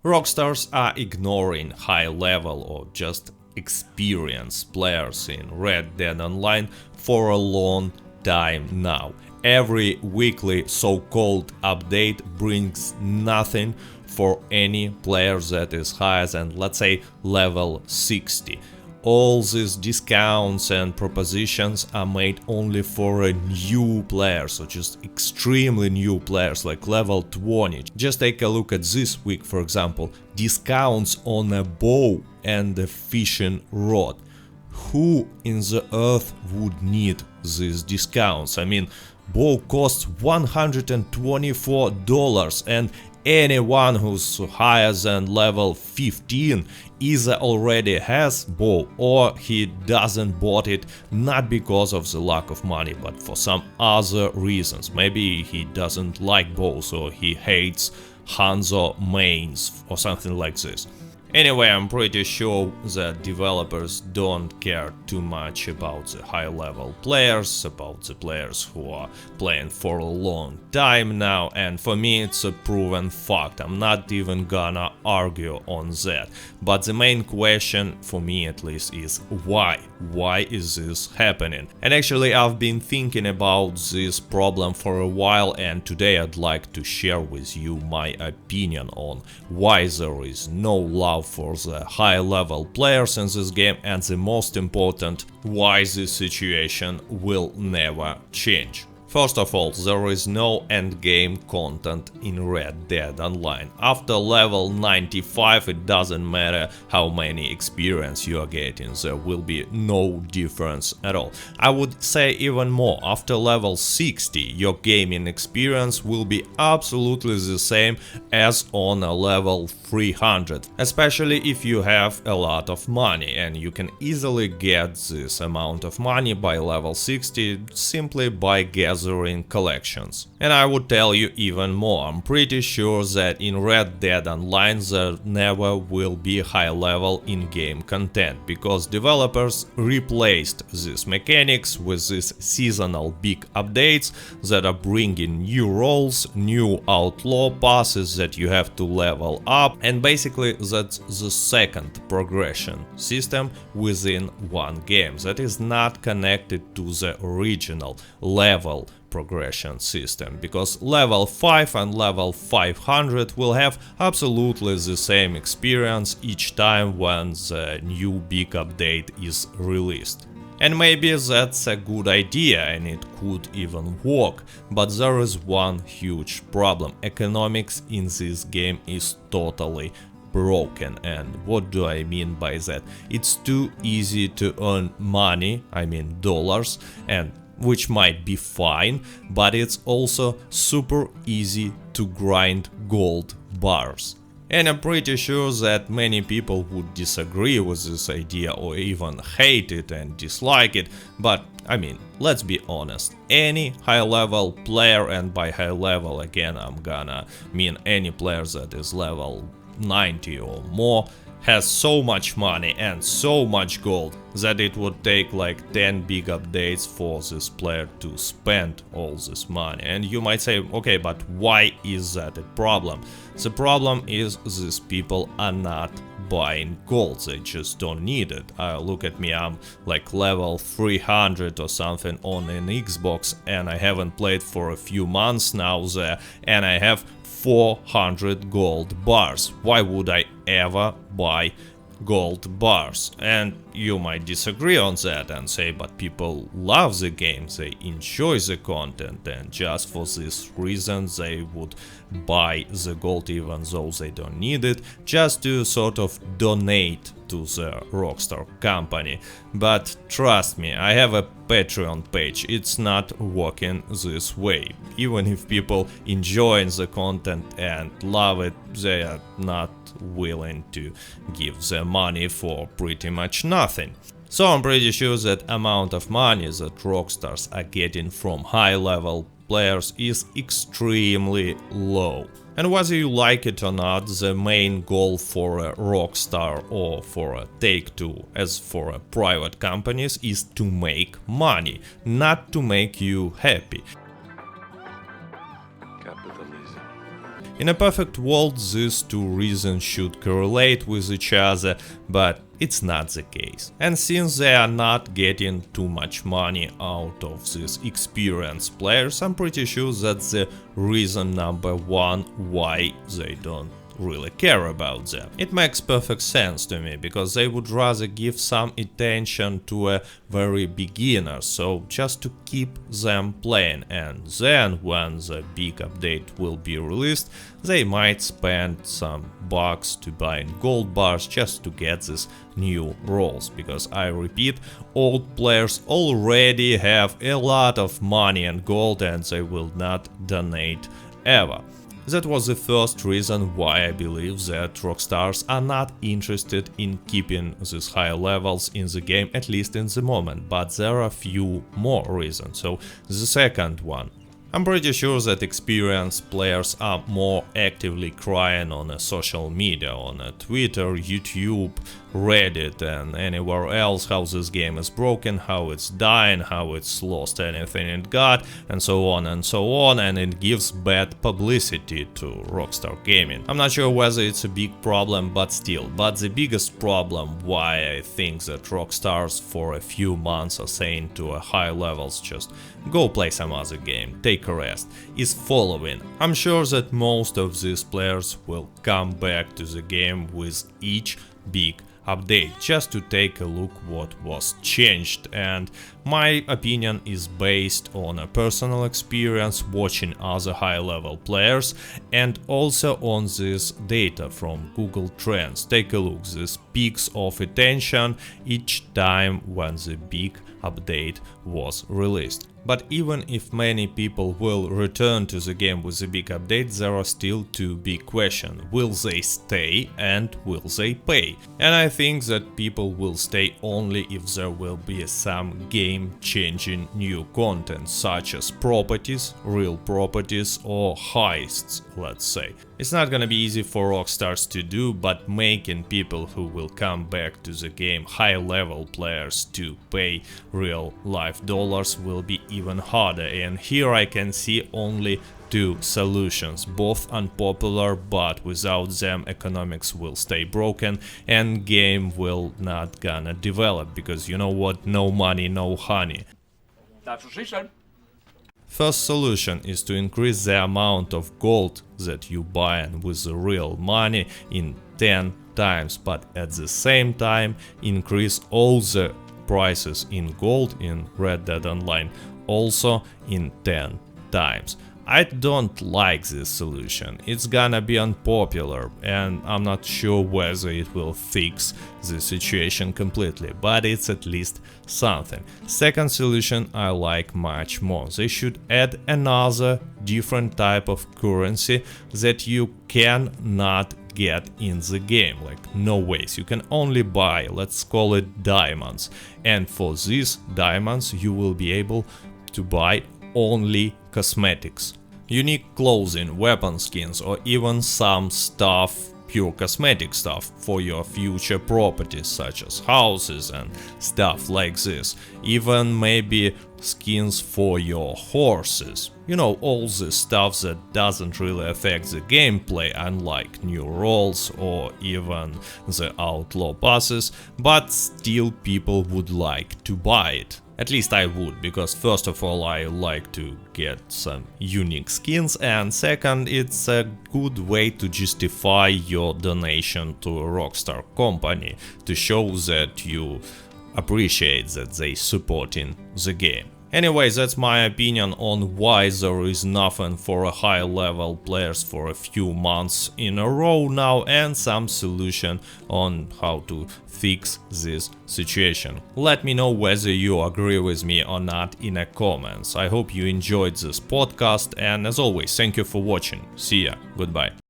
Rockstars are ignoring high level or just experienced players in Red Dead Online for a long time now. Every weekly so-called update brings nothing for any player that is higher than, let's say, level 60. All these discounts and propositions are made only for a new players, so just extremely new players like level 20. Just take a look at this week, for example, discounts on a bow and a fishing rod. Who in the earth would need these discounts? I mean, bow costs $124 and anyone who's higher than level 15 either already has bow or he doesn't bought it not because of the lack of money but for some other reasons. Maybe he doesn't like bows or he hates Hanzo mains or something like this. Anyway, I'm pretty sure that developers don't care too much about the high-level players, about the players who are playing for a long time now, and for me it's a proven fact. I'm not even gonna argue on that. But the main question, for me at least, is why? Why is this happening? And actually I've been thinking about this problem for a while, and today I'd like to share with you my opinion on why there is no love for the high-level players in this game, and the most important, why this situation will never change. First of all, there is no endgame content in Red Dead Online. After level 95, it doesn't matter how many experience you are getting, there will be no difference at all. I would say even more, after level 60, your gaming experience will be absolutely the same as on a level 300, especially if you have a lot of money, and you can easily get this amount of money by level 60 simply by gathering collections. And I would tell you even more, I'm pretty sure that in Red Dead Online there never will be high level in-game content, because developers replaced these mechanics with these seasonal big updates that are bringing new roles, new outlaw passes that you have to level up, and basically that's the second progression system within one game that is not connected to the original level progression system, because level 5 and level 500 will have absolutely the same experience each time when the new big update is released. And maybe that's a good idea and it could even work, but there is one huge problem. Economics in this game is totally broken. And what do I mean by that? It's too easy to earn money, I mean dollars, and which might be fine, but it's also super easy to grind gold bars. And I'm pretty sure that many people would disagree with this idea or even hate it and dislike it, but I mean, let's be honest, any high-level player, and by high level again I'm gonna mean any player that is level 90 or more, has so much money and so much gold that it would take like 10 big updates for this player to spend all this money. And you might say, okay, but why is that a problem? The problem is these people are not buying gold, they just don't need it. Look at me, I'm like level 300 or something on an Xbox, and I haven't played for a few months now there, and I have 400 gold bars. Why would I ever buy gold bars? And you might disagree on that and say, but people love the game, they enjoy the content, and just for this reason they would buy the gold even though they don't need it, just to sort of donate to the Rockstar company. But trust me, I have a Patreon page, it's not working this way. Even if people enjoy the content and love it, they are not willing to give their money for pretty much nothing. So I'm pretty sure that amount of money that Rockstars are getting from high level players is extremely low. And whether you like it or not, the main goal for a Rockstar or for a Take-Two, as for a private companies, is to make money, not to make you happy. In a perfect world, these two reasons should correlate with each other, but it's not the case. And since they are not getting too much money out of these experienced players, I'm pretty sure that's the reason number one why they don't really care about them. It makes perfect sense to me, because they would rather give some attention to a very beginner, so just to keep them playing, and then when the big update will be released, they might spend some bucks to buying gold bars just to get these new roles, because I repeat, old players already have a lot of money and gold and they will not donate ever. That was the first reason why I believe that Rockstars are not interested in keeping these high levels in the game, at least in the moment, but there are a few more reasons. So the second one. I'm pretty sure that experienced players are more actively crying on a social media, on a Twitter, YouTube, Reddit and anywhere else how this game is broken, how it's dying, how it's lost anything it got, and so on, and it gives bad publicity to Rockstar Gaming. I'm not sure whether it's a big problem, but still. But the biggest problem why I think that Rockstars for a few months are saying to a high levels just go play some other game, take a rest, is following. I'm sure that most of these players will come back to the game with each big update just to take a look what was changed, and my opinion is based on a personal experience watching other high-level players and also on this data from Google Trends. Take a look, these peaks of attention each time when the big update was released. But even if many people will return to the game with a big update, there are still two big questions. Will they stay and will they pay? And I think that people will stay only if there will be some game-changing new content, such as properties, real properties or heists, let's say. It's not gonna be easy for Rockstars to do, but making people who will come back to the game, high-level players, to pay real-life dollars will be even harder, and here I can see only two solutions, both unpopular, but without them economics will stay broken and game will not gonna develop, because you know what, no money, no honey. That's what she said. First solution is to increase the amount of gold that you buy with the real money in 10 times, but at the same time increase all the prices in gold in Red Dead Online also in 10 times. I don't like this solution, it's gonna be unpopular and I'm not sure whether it will fix the situation completely, but it's at least something. Second solution I like much more. They should add another different type of currency that you cannot get in the game, like no ways, you can only buy, let's call it diamonds, and for these diamonds you will be able to buy only cosmetics, unique clothing, weapon skins or even some stuff, pure cosmetic stuff for your future properties such as houses and stuff like this, even maybe skins for your horses, you know, all this stuff that doesn't really affect the gameplay, unlike new roles or even the outlaw passes, but still people would like to buy it. At least I would, because first of all I like to get some unique skins, and second, it's a good way to justify your donation to a Rockstar company, to show that you appreciate that they supporting the game. Anyway, that's my opinion on why there is nothing for a high-level players for a few months in a row now, and some solution on how to fix this situation. Let me know whether you agree with me or not in the comments. I hope you enjoyed this podcast, and as always, thank you for watching. See ya, goodbye.